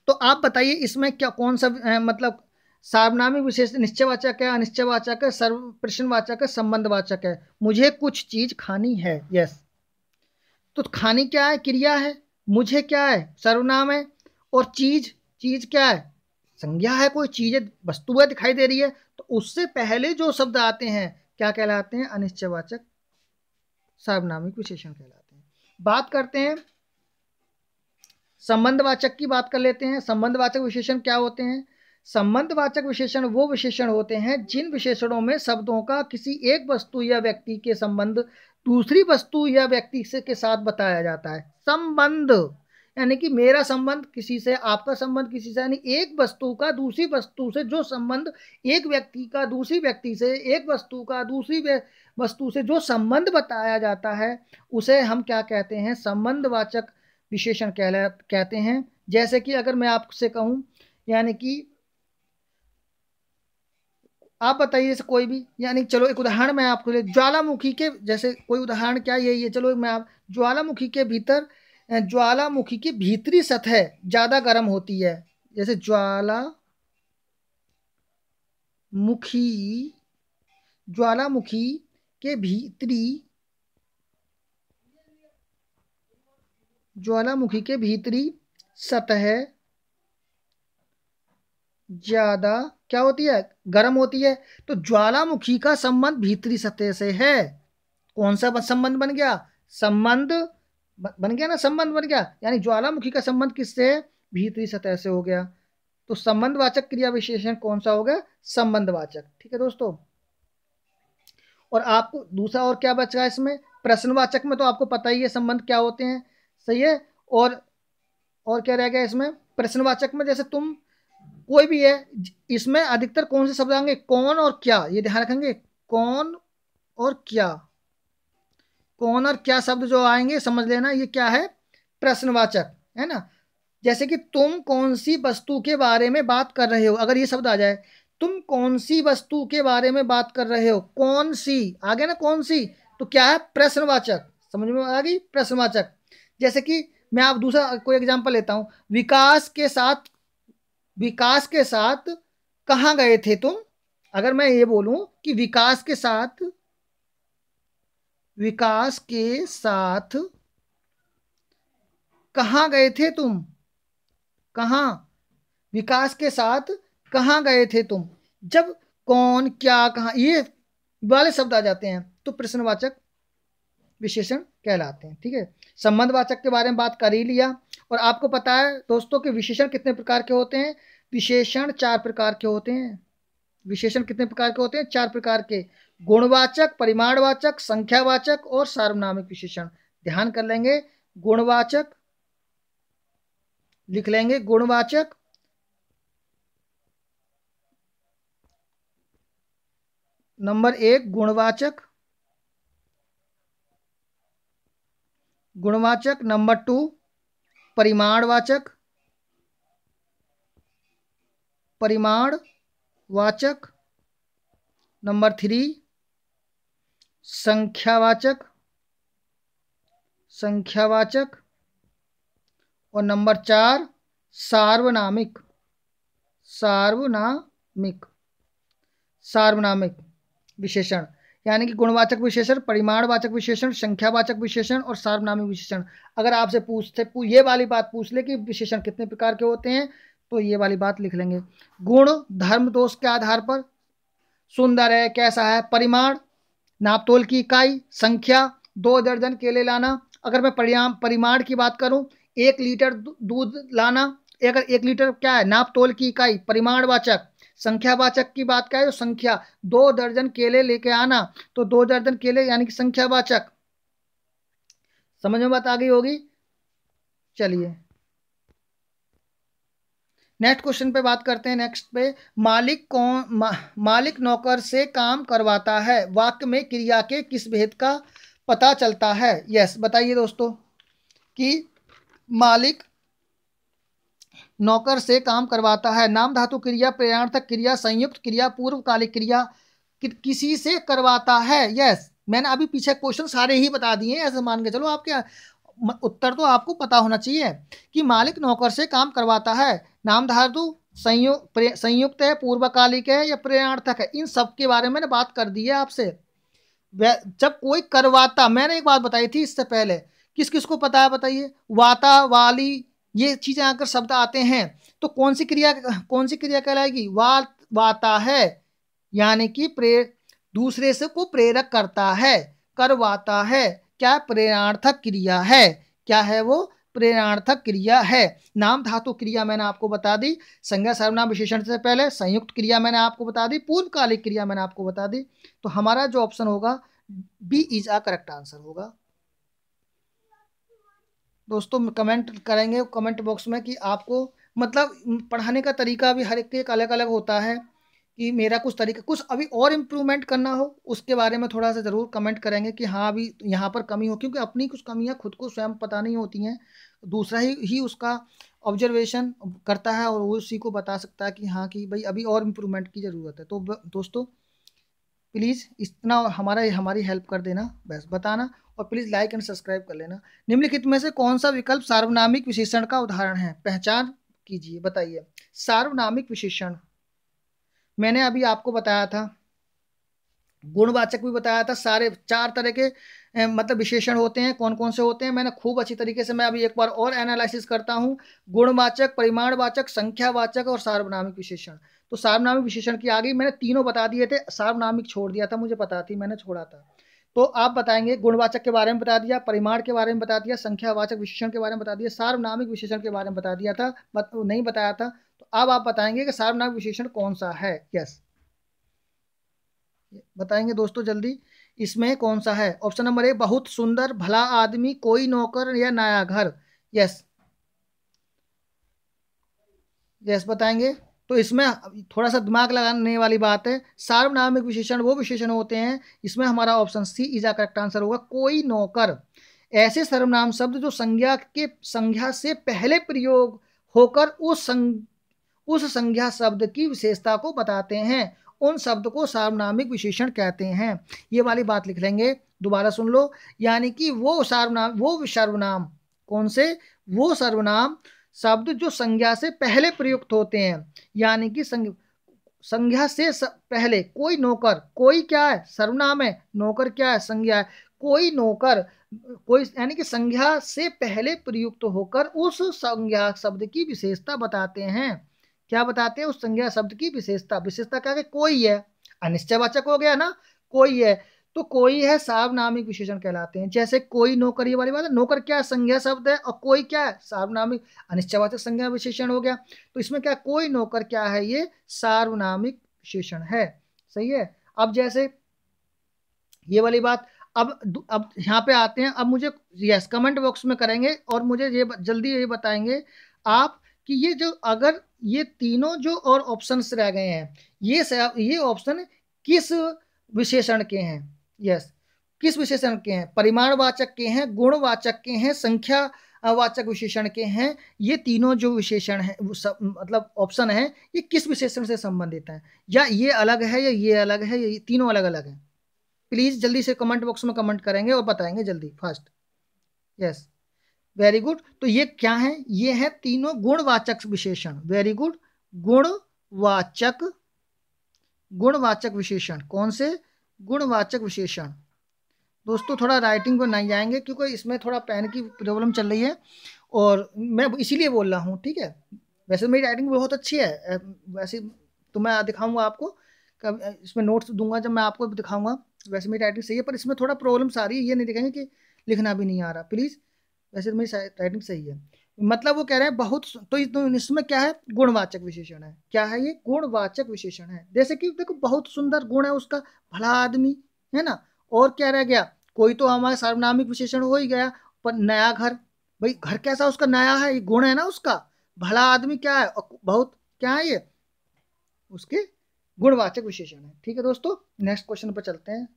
S1: तो आप बताइए इसमें क्या, कौन सा मतलब सार्वनामिक विशेष, निश्चयवाचक है, अनिश्चयवाचक है, प्रश्नवाचक है, संबंधवाचक है। मुझे कुछ चीज खानी है, यस, तो खानी क्या है, क्रिया है, मुझे क्या है, सर्वनाम है, और चीज क्या है, संज्ञा है, कोई चीज वस्तु है दिखाई दे रही है, तो उससे पहले जो शब्द आते हैं क्या कहलाते हैं, अनिश्चयवाचक सार्वनामिक विशेषण कहलाते हैं। बात करते हैं संबंधवाचक की, बात कर लेते हैं। संबंधवाचक विशेषण क्या होते हैं, संबंधवाचक विशेषण वो विशेषण होते हैं जिन विशेषणों में शब्दों का किसी एक वस्तु या व्यक्ति के संबंध दूसरी वस्तु या व्यक्ति से के साथ बताया जाता है। संबंध यानी कि मेरा संबंध किसी से, आपका संबंध किसी से, यानी एक वस्तु का दूसरी वस्तु से जो संबंध, एक व्यक्ति का दूसरी व्यक्ति से, एक वस्तु का दूसरी वस्तु से जो संबंध बताया जाता है, उसे हम क्या कहते हैं, संबंधवाचक विशेषण कहते हैं। जैसे कि अगर मैं आपसे कहूं, यानी कि आप बताइए, जैसे कोई भी, यानी चलो एक उदाहरण मैं आपको ले, ज्वालामुखी के, जैसे कोई उदाहरण क्या, ये चलो मैं आप, ज्वालामुखी के भीतर ज्वालामुखी की भीतरी सतह ज़्यादा गर्म होती है। जैसे ज्वालामुखी के भीतरी सतह ज़्यादा क्या होती है, गर्म होती है। तो ज्वालामुखी का संबंध भीतरी सतह से है। कौन सा संबंध बन गया, संबंध बन गया ना, संबंध बन गया, यानी ज्वालामुखी का संबंध किससे है, भीतरी सतह से हो गया। तो संबंधवाचक क्रिया विशेषण कौन सा हो गया, संबंधवाचक। ठीक है दोस्तों। और आपको दूसरा और क्या बच रहा है इसमें, प्रश्नवाचक में तो आपको पता ही है संबंध क्या होते हैं, सही है। और क्या रह गया इसमें, प्रश्नवाचक में जैसे तुम कोई भी है, इसमें अधिकतर कौन से शब्द आएंगे, कौन और क्या, ये ध्यान रखेंगे, कौन और क्या। कौन और क्या शब्द जो आएंगे समझ लेना, ये क्या है, प्रश्नवाचक है ना। जैसे कि तुम कौन सी वस्तु के बारे में बात कर रहे हो, अगर ये शब्द आ जाए, तुम कौन सी वस्तु के बारे में बात कर रहे हो, कौन सी आ गया ना, कौन सी, तो क्या है, प्रश्नवाचक। समझ में आ गई, प्रश्नवाचक। जैसे कि मैं आप दूसरा कोई एग्जांपल लेता हूं, विकास के साथ कहां गए थे तुम। अगर मैं ये बोलूं कि विकास के साथ कहां गए थे तुम, कहां, विकास के साथ कहां गए थे तुम, जब कौन क्या कहां ये वाले शब्द आ जाते हैं तो प्रश्नवाचक विशेषण कहलाते हैं। ठीक है, संबंधवाचक के बारे में बात कर ही लिया। और आपको पता है दोस्तों कि विशेषण कितने प्रकार के होते हैं, विशेषण 4 प्रकार के होते हैं। विशेषण कितने प्रकार के होते हैं, 4 प्रकार के, गुणवाचक, परिमाणवाचक, संख्यावाचक और सार्वनामिक विशेषण। ध्यान कर लेंगे, गुणवाचक लिख लेंगे, गुणवाचक, नंबर 1 गुणवाचक, नंबर 2 परिमाणवाचक, नंबर 3 संख्यावाचक और नंबर 4 सार्वनामिक विशेषण। यानी कि गुणवाचक विशेषण, परिमाणवाचक विशेषण, संख्यावाचक विशेषण और सार्वनामिक विशेषण। अगर आपसे ये वाली बात पूछ ले कि विशेषण कितने प्रकार के होते हैं, तो ये वाली बात लिख लेंगे। गुण धर्म दोष के आधार पर, सुंदर है, कैसा है। परिमाण नापतोल की इकाई, संख्या 2 दर्जन केले लाना। अगर मैं परिमाण की बात करूं, 1 लीटर दूध लाना, अगर 1 लीटर क्या है, नापतोल की इकाई, परिमाणवाचक। संख्यावाचक की बात क्या है, संख्या 2 दर्जन केले लेके आना, तो 2 दर्जन केले यानी कि संख्यावाचक। समझ में बात आ गई होगी। चलिए नेक्स्ट क्वेश्चन पे बात करते हैं। नेक्स्ट पे, मालिक नौकर से काम करवाता है, वाक्य में क्रिया के किस भेद का पता चलता है। यस बताइए दोस्तों कि मालिक नौकर से काम करवाता है, नाम धातु क्रिया, प्रेरणार्थक क्रिया, संयुक्त क्रिया, पूर्वकालिक क्रिया, किसी से करवाता है। यस मैंने अभी पीछे क्वेश्चन सारे ही बता दिए, ऐसे मान के चलो आपके उत्तर तो आपको पता होना चाहिए कि मालिक नौकर से काम करवाता है, नाम धातु संयुक्त है, पूर्वकालिक है या प्रेरणार्थक है, इन सब के बारे में बात कर दी है आपसे। जब कोई करवाता, मैंने एक बात बताई थी इससे पहले, किस किस को पता है बताइए, वाता, वाली, ये चीजें आकर शब्द आते हैं तो कौन सी क्रिया कहलाएगी, वाता है, यानी कि दूसरे से को प्रेरक करता है। करवाता है क्या, प्रेरणार्थक क्रिया है, क्या है वो, प्रेरणार्थक क्रिया है। नाम धातु क्रिया मैंने आपको बता दी, संज्ञा सर्वनाम विशेषण से पहले, संयुक्त क्रिया मैंने आपको बता दी, पूर्वकालिक क्रिया मैंने आपको बता दी। तो हमारा जो ऑप्शन होगा B is a correct answer होगा। दोस्तों कमेंट करेंगे कमेंट बॉक्स में कि आपको मतलब पढ़ाने का तरीका भी हर एक अलग अलग होता है, कि मेरा कुछ तरीका, कुछ अभी और इम्प्रूवमेंट करना हो उसके बारे में थोड़ा सा ज़रूर कमेंट करेंगे कि हाँ अभी यहाँ पर कमी हो, क्योंकि अपनी कुछ कमियाँ खुद को स्वयं पता नहीं होती हैं, दूसरा ही उसका ऑब्जर्वेशन करता है और वो उसी को बता सकता है कि हाँ कि भाई अभी और इम्प्रूवमेंट की ज़रूरत है। तो दोस्तों प्लीज़ इतना हमारी हेल्प कर देना, बस बताना। और प्लीज़ लाइक एंड सब्सक्राइब कर लेना। निम्नलिखित में से कौन सा विकल्प सार्वनामिक विशेषण का उदाहरण है? पहचान कीजिए, बताइए। सार्वनामिक विशेषण मैंने अभी आपको बताया था, गुणवाचक भी बताया था। सारे 4 तरह के मतलब विशेषण होते हैं। कौन कौन से होते हैं मैंने खूब अच्छी तरीके से मैं अभी एक बार और एनालिसिस करता हूँ। गुणवाचक, परिमाणवाचक, संख्यावाचक और सार्वनामिक विशेषण। तो सार्वनामिक विशेषण की आ गई, मैंने तीनों बता दिए थे, सार्वनामिक छोड़ दिया था, मुझे पता थी, मैंने छोड़ा था। तो आप बताएंगे, गुणवाचक के बारे में बता दिया, परिमाण के बारे में बता दिया, संख्यावाचक विशेषण के बारे में बता दिया, सार्वनामिक विशेषण के बारे में बता दिया था, नहीं बताया था। तो अब आप बताएंगे कि सार्वनामिक विशेषण कौन सा है। यस, बताएंगे दोस्तों जल्दी, इसमें कौन सा है? ऑप्शन नंबर ए, बहुत सुंदर, भला आदमी, कोई नौकर या नया घर। यस यस, बताएंगे। तो इसमें थोड़ा सा दिमाग लगाने वाली बात है। सार्वनामिक विशेषण वो विशेषण होते हैं, इसमें हमारा option C is the correct answer होगा, कोई नौकर। ऐसे सर्वनाम शब्द जो संज्ञा से पहले प्रयोग होकर उस संज्ञा शब्द की विशेषता को बताते हैं, उन शब्द को सार्वनामिक विशेषण कहते हैं। ये वाली बात लिख लेंगे, दोबारा सुन लो। यानी कि वो सर्वनाम कौन से? वो सर्वनाम शब्द जो संज्ञा से पहले प्रयुक्त होते हैं, यानी कि संज्ञा से पहले। कोई नौकर, कोई क्या है? सर्वनाम है। नौकर क्या है? संज्ञा है। कोई नौकर, कोई यानी कि संज्ञा से पहले प्रयुक्त होकर उस संज्ञा शब्द की विशेषता बताते हैं। क्या बताते हैं? उस संज्ञा शब्द की विशेषता। विशेषता क्या है? कोई है, अनिश्चयवाचक हो गया ना, कोई है। तो कोई है सार्वनामिक विशेषण कहलाते हैं। जैसे कोई नौकर, ये वाली बात है। नौकर क्या है? संज्ञा शब्द है, और कोई क्या है? सार्वनामिक अनिश्चयवाचक संज्ञा विशेषण हो गया। तो इसमें क्या, कोई नौकर क्या है? ये सार्वनामिक विशेषण है। सही है। अब जैसे ये वाली बात, अब यहाँ पे आते हैं। अब मुझे यस कमेंट बॉक्स में करेंगे और मुझे ये जल्दी ये बताएंगे आप कि ये जो अगर ये तीनों जो और ऑप्शंस रह गए हैं, ये ऑप्शन किस विशेषण के हैं? यस, किस विशेषण के हैं? परिमाणवाचक के हैं, गुणवाचक के हैं, संख्या वाचक विशेषण के हैं। ये तीनों जो विशेषण है मतलब ऑप्शन है, ये किस विशेषण से संबंधित है? या ये अलग है, या ये अलग है, या ये तीनों अलग अलग है? प्लीज जल्दी से कमेंट बॉक्स में कमेंट करेंगे और बताएंगे जल्दी, फास्ट। Yes, very good. तो ये क्या है? ये है तीनों गुणवाचक विशेषण। वेरी गुड, गुणवाचक विशेषण। कौन से? गुणवाचक विशेषण। दोस्तों थोड़ा राइटिंग पर नहीं जाएंगे क्योंकि इसमें थोड़ा पेन की प्रॉब्लम चल रही है और मैं इसीलिए बोल रहा हूँ, ठीक है। वैसे मेरी राइटिंग बहुत अच्छी है, वैसे तो मैं दिखाऊंगा आपको, इसमें नोट्स दूंगा जब मैं आपको दिखाऊंगा। वैसे मेरी राइटिंग सही है, पर इसमें थोड़ा प्रॉब्लम आ रही है, ये नहीं दिखाएंगे कि लिखना भी नहीं आ रहा, प्लीज़। वैसे मेरी राइटिंग सही है। मतलब वो कह रहे हैं बहुत, तो इसमें क्या है? गुणवाचक विशेषण है। क्या है ये? गुणवाचक विशेषण है। जैसे कि देखो, बहुत सुंदर गुण है उसका, भला आदमी है ना। और क्या रह गया? कोई तो हमारा सार्वनामिक विशेषण हो ही गया। पर नया घर, भाई घर कैसा उसका? नया है, ये गुण है ना उसका। भला आदमी क्या है? और बहुत क्या है? ये उसके गुणवाचक विशेषण है। ठीक है दोस्तों, नेक्स्ट क्वेश्चन पर चलते हैं।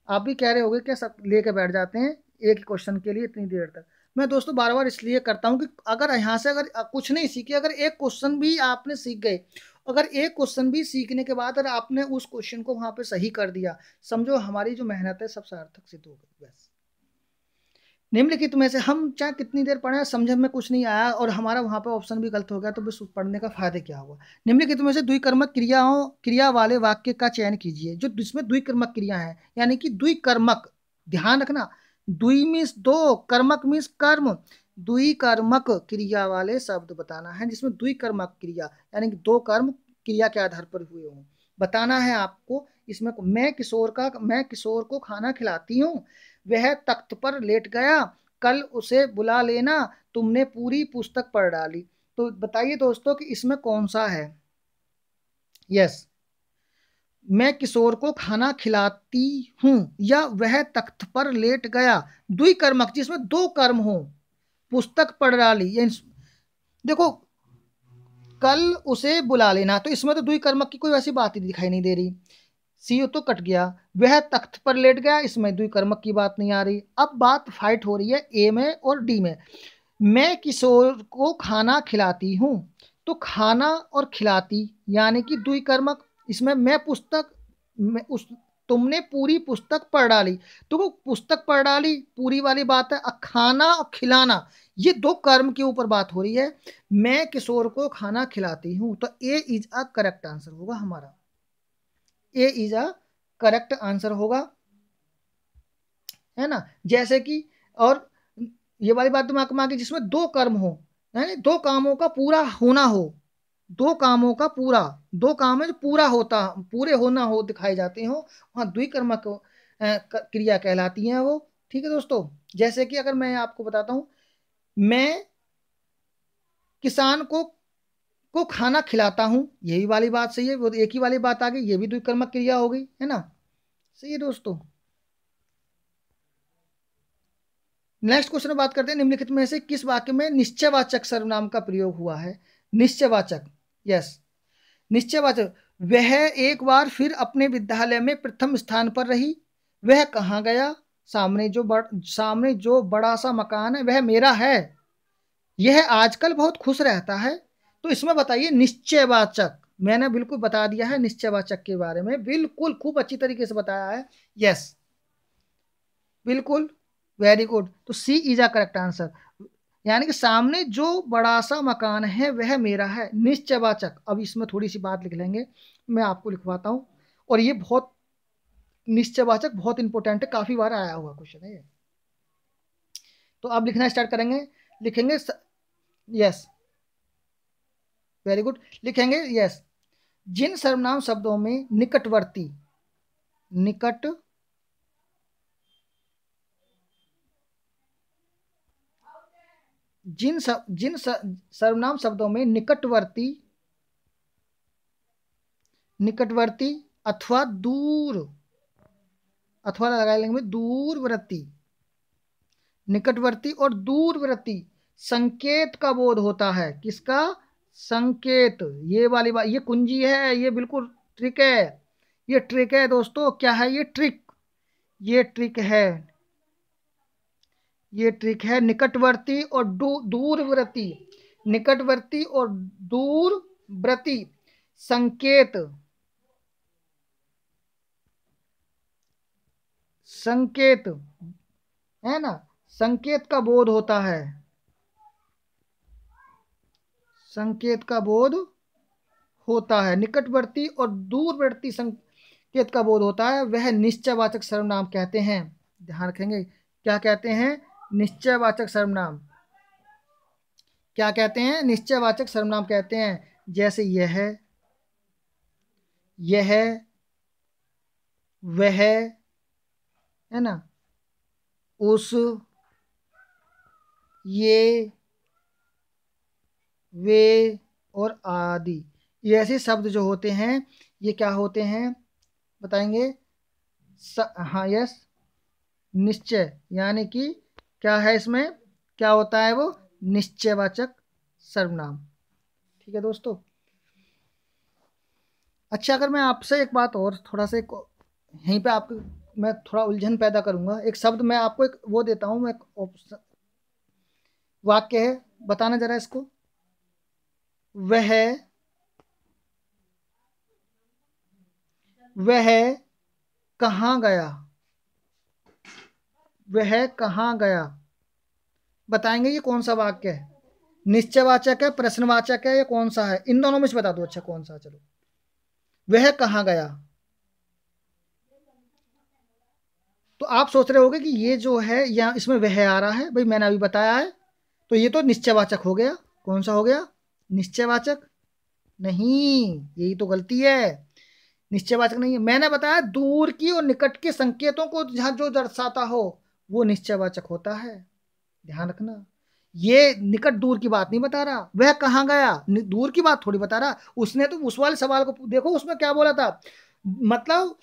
S1: आप भी कह रहे होगे क्या सब लेके बैठ जाते हैं एक ही क्वेश्चन के लिए इतनी देर तक? मैं दोस्तों बार बार इसलिए करता हूँ कि अगर यहाँ से अगर कुछ नहीं सीखे, अगर एक क्वेश्चन भी आपने सीख गए, अगर एक क्वेश्चन भी सीखने के बाद अगर आपने उस क्वेश्चन को वहाँ पे सही कर दिया, समझो हमारी जो मेहनत है सब सार्थक सिद्ध हो गई। बस निम्नलिखित में से हम चाहे कितनी देर पढ़े, समझ में कुछ नहीं आया और हमारा वहाँ पे ऑप्शन भी गलत हो गया, तो बस पढ़ने का फायदा क्या हुआ? निम्नलिखित में से द्विकर्मक क्रिया वाले वाक्य का चयन कीजिए। जो जिसमें द्विकर्मक क्रिया है, यानी कि द्विकर्मक, ध्यान रखना, द्वि मीन्स दो, कर्मक मीन्स कर्म। द्विकर्मक क्रिया वाले शब्द बताना है जिसमें द्विकर्मक क्रिया यानी कि दो कर्म क्रिया के आधार पर हुए हों, बताना है आपको। इसमें मैं किशोर को खाना खिलाती हूँ, वह तख्त पर लेट गया, कल उसे बुला लेना, तुमने पूरी पुस्तक पढ़ डाली। तो बताइए दोस्तों कि इसमें कौन सा है? यस, मैं किशोर को खाना खिलाती हूं या वह तख्त पर लेट गया, द्विकर्मक जिसमें दो कर्म हो, पुस्तक पढ़ डाली। देखो, कल उसे बुला लेना, तो इसमें तो द्विकर्मक की कोई वैसी बात ही दिखाई नहीं दे रही। सी तो कट गया। वह तख्त पर लेट गया, इसमें द्विकर्मक की बात नहीं आ रही। अब बात फाइट हो रही है ए में और डी में। मैं किशोर को खाना खिलाती हूँ, तो खाना और खिलाती यानी कि द्विकर्मक। इसमें मैं पुस्तक तुमने पूरी पुस्तक पढ़ डाली। तो वो पुस्तक पढ़ डाली पूरी वाली बात है। खाना और खिलाना ये दो कर्म के ऊपर बात हो रही है। मैं किशोर को खाना खिलाती हूं, तो ए इज अ करेक्ट आंसर होगा हमारा। ए इज अ करेक्ट आंसर होगा, है ना। जैसे कि और ये वाली बात दिमाग में आ गई जिसमें दो कर्म हो, यानी दो कामों का पूरा होना हो, दो कामों का पूरा, दो काम है जो पूरा होता, पूरे होना हो दिखाए जाते हो, वहां द्विकर्मा को क्रिया कहलाती है वो। ठीक है दोस्तों। जैसे कि अगर मैं आपको बताता हूं, मैं किसान को खाना खिलाता हूं, यही वाली बात सही है, वो एक ही वाली बात आ गई, ये भी द्विकर्मक क्रिया हो गई, है ना। सही है दोस्तों। नेक्स्ट क्वेश्चन बात करते हैं, निम्नलिखित में से किस वाक्य में निश्चयवाचक सर्वनाम का प्रयोग हुआ है। निश्चयवाचक, यस, निश्चयवाचक। वह एक बार फिर अपने विद्यालय में प्रथम स्थान पर रही। वह कहाँ गया। सामने जो बड़ा सा मकान है वह मेरा है। यह आजकल बहुत खुश रहता है। तो इसमें बताइए निश्चयवाचक, मैंने बिल्कुल बता दिया है निश्चयवाचक के बारे में, बिल्कुल खूब अच्छी तरीके से बताया है। यस, बिल्कुल, वेरी गुड। तो सी इज अ करेक्ट आंसर, यानी कि सामने जो बड़ा सा मकान है वह मेरा है, निश्चयवाचक। अब इसमें थोड़ी सी बात लिख लेंगे, मैं आपको लिखवाता हूं। और ये बहुत निश्चयवाचक बहुत इंपॉर्टेंट है, काफी बार आया हुआ क्वेश्चन है ये। तो अब लिखना स्टार्ट करेंगे, लिखेंगे यस, वेरी गुड, लिखेंगे यस। जिन सर्वनाम शब्दों में निकटवर्ती, निकट जिन सर्वनाम शब्दों में निकटवर्ती, निकटवर्ती अथवा दूर, अथवा लगा लेंगे दूरवर्ती, निकटवर्ती और दूरवर्ती संकेत का बोध होता है। किसका संकेत, ये वाली बात, ये कुंजी है, ये बिल्कुल ट्रिक है, ये ट्रिक है दोस्तों। क्या है ये ट्रिक, ये ट्रिक है, ये ट्रिक है। निकटवर्ती और दूरवर्ती, निकटवर्ती और दूरवर्ती संकेत, संकेत, है ना, संकेत का बोध होता है, संकेत का बोध होता है। निकटवर्ती और दूरवर्ती संकेत का बोध होता है, वह निश्चयवाचक सर्वनाम कहते हैं। ध्यान रखेंगे, क्या कहते हैं, निश्चयवाचक सर्वनाम, क्या कहते हैं, निश्चयवाचक सर्वनाम कहते हैं। जैसे यह, यह, वह, है ना, उस, ये, वे और आदि, ये ऐसे शब्द जो होते हैं ये क्या होते हैं बताएंगे। हाँ यस, निश्चय, यानी कि क्या है इसमें, क्या होता है वो, निश्चयवाचक सर्वनाम। ठीक है दोस्तों। अच्छा, अगर मैं आपसे एक बात और थोड़ा सा यहीं पे आपको मैं थोड़ा उलझन पैदा करूंगा। एक शब्द मैं आपको एक वो देता हूं, मैं वाक्य है, बताना जरा इसको। वह कहाँ गया, वह कहाँ गया, बताएंगे ये कौन सा वाक्य है, निश्चयवाचक है, प्रश्नवाचक है, या कौन सा है, इन दोनों में से बता दो। अच्छा कौन सा, चलो वह कहाँ गया। तो आप सोच रहे होगे कि ये जो है या इसमें वह आ रहा है, भाई मैंने अभी बताया है, तो ये तो निश्चयवाचक हो गया। कौन सा हो गया, निश्चयवाचक, नहीं, यही तो गलती है, निश्चयवाचक नहीं है। मैंने बताया दूर की और निकट के संकेतों को जहां जो दर्शाता हो वो निश्चयवाचक होता है, ध्यान रखना। ये निकट दूर की बात नहीं बता रहा, वह कहाँ गया दूर की बात थोड़ी बता रहा। उसने तो उस वाले सवाल को देखो, उसमें क्या बोला था, मतलब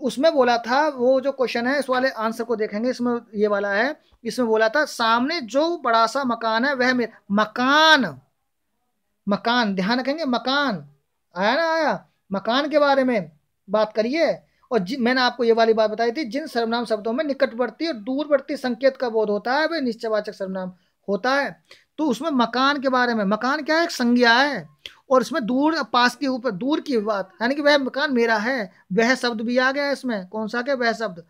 S1: उसमें बोला था, वो जो क्वेश्चन है इस वाले आंसर को देखेंगे, इसमें ये वाला है, इसमें बोला था सामने जो बड़ा सा मकान है वह मेरा मकान, मकान, ध्यान रखेंगे, मकान आया ना, आया, मकान के बारे में बात करिए। और मैंने आपको ये वाली बात बताई थी, जिन सर्वनाम शब्दों में निकटवर्ती और दूरवर्ती संकेत का बोध होता है वह निश्चयवाचक सर्वनाम होता है। तो उसमें मकान के बारे में, मकान क्या है, एक संज्ञा है, और इसमें दूर पास के ऊपर दूर की बात, यानी कि वह मकान मेरा है, वह शब्द भी आ गया इसमें। कौन सा क्या वह शब्द।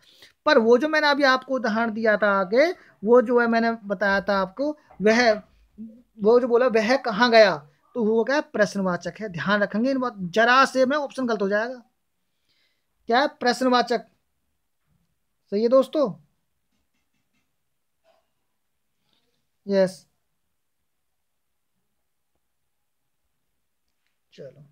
S1: पर वो जो मैंने अभी आपको उदाहरण दिया था आगे, वो जो है मैंने बताया था आपको, वह वो जो बोला वह कहाँ गया, तो वो क्या प्रश्नवाचक है। ध्यान रखेंगे इन बात, जरा से में ऑप्शन गलत हो जाएगा। क्या है प्रश्नवाचक। सही है दोस्तों। यस। चलो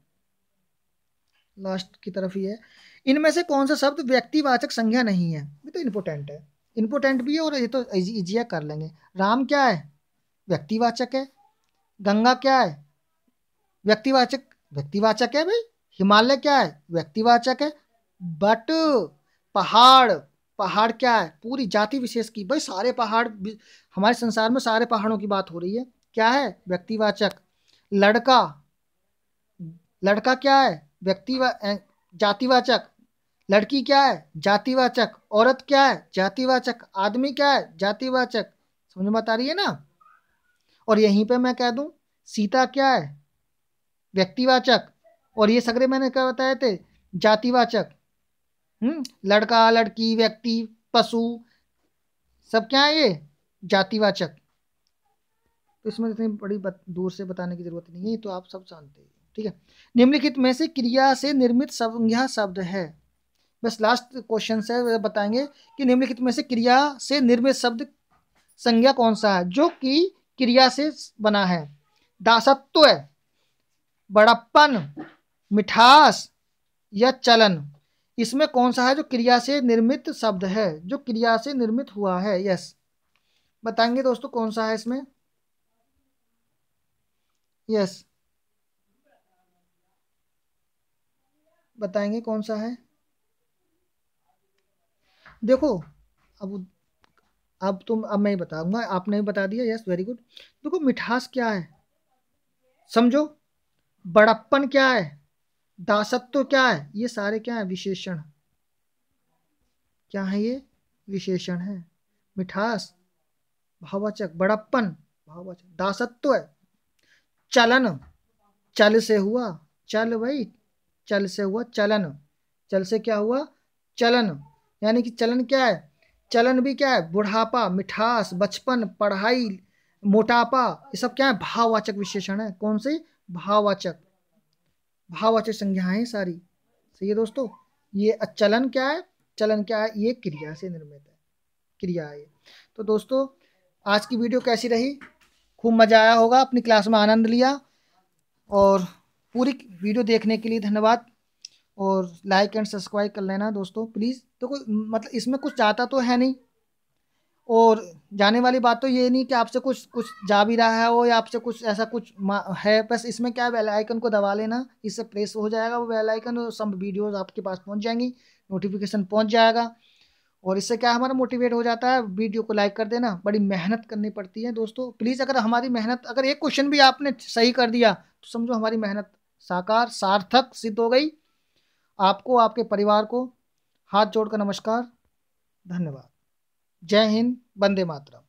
S1: लास्ट की तरफ ही है। इनमें से कौन सा शब्द व्यक्तिवाचक संज्ञा नहीं है। ये तो इम्पोर्टेंट है, इम्पोर्टेंट भी है और ये तो इजी कर लेंगे। राम क्या है, व्यक्तिवाचक है। गंगा क्या है, व्यक्तिवाचक, व्यक्तिवाचक है भाई। हिमालय क्या है, व्यक्तिवाचक है। बट पहाड़, पहाड़ क्या है, पूरी जाति विशेष की भाई, सारे पहाड़ हमारे संसार में सारे पहाड़ों की बात हो रही है, क्या है व्यक्तिवाचक। लड़का, लड़का क्या है जातिवाचक। लड़की क्या है जातिवाचक। औरत क्या है जातिवाचक। आदमी क्या है जातिवाचक। समझ में बता रही है ना। और यहीं पे मैं कह दूं, सीता क्या है व्यक्तिवाचक, और ये सगरे मैंने क्या बताए थे जातिवाचक। लड़का, लड़की, व्यक्ति, पशु, सब क्या है ये जातिवाचक। तो इसमें इतनी बड़ी दूर से बताने की जरूरत नहीं है, तो आप सब जानते हैं। ठीक है। निम्नलिखित में से क्रिया से निर्मित संज्ञा शब्द है। बस लास्ट क्वेश्चन से बताएंगे कि निम्नलिखित में से क्रिया से निर्मित शब्द संज्ञा कौन सा है जो कि क्रिया से बना है। दासत्व, बड़प्पन, मिठास या चलन। इसमें कौन सा है जो क्रिया से निर्मित शब्द है, जो क्रिया से निर्मित हुआ है। यस, बताएंगे दोस्तों कौन सा है इसमें। यस, बताएंगे कौन सा है। देखो अब मैं ही बताऊंगा, आपने भी बता दिया। Yes, very good. देखो मिठास क्या है समझो, बड़प्पन क्या है, दासत्व क्या है, ये सारे क्या है विशेषण। क्या है ये विशेषण है। मिठास भाववाचक, बड़प्पन भाववाचक, दासत्व है, चलन, चल से हुआ, चल भाई, चल से हुआ चलन, चल से क्या हुआ चलन, यानी कि चलन क्या है, चलन भी क्या है बुढ़ापा, मिठास, बचपन, पढ़ाई, मोटापा, ये सब क्या है भाववाचक विशेषण है। कौन से भाववाचक, भाववाचक संज्ञाएं सारी। सही है दोस्तों। ये चलन क्या है, चलन क्या है, ये क्रिया से निर्मित है, क्रिया है। तो दोस्तों आज की वीडियो कैसी रही, खूब मजा आया होगा, अपनी क्लास में आनंद लिया। और पूरी वीडियो देखने के लिए धन्यवाद। और लाइक एंड सब्सक्राइब कर लेना दोस्तों प्लीज़। तो कोई मतलब इसमें कुछ जाता तो है नहीं, और जाने वाली बात तो ये नहीं कि आपसे कुछ कुछ जा भी रहा है वो, या आपसे कुछ ऐसा कुछ है। बस इसमें क्या है, बेल आइकन को दबा लेना, इससे प्रेस हो जाएगा वो बेल आइकन, और सब वीडियोस आपके पास पहुंच जाएंगी, नोटिफिकेशन पहुंच जाएगा। और इससे क्या हमारा मोटिवेट हो जाता है। वीडियो को लाइक कर देना, बड़ी मेहनत करनी पड़ती है दोस्तों प्लीज़। अगर हमारी मेहनत, अगर एक क्वेश्चन भी आपने सही कर दिया तो समझो हमारी मेहनत साकार सार्थक सिद्ध हो गई। आपको, आपके परिवार को हाथ जोड़कर नमस्कार, धन्यवाद। जय हिंद, वंदे मातरम।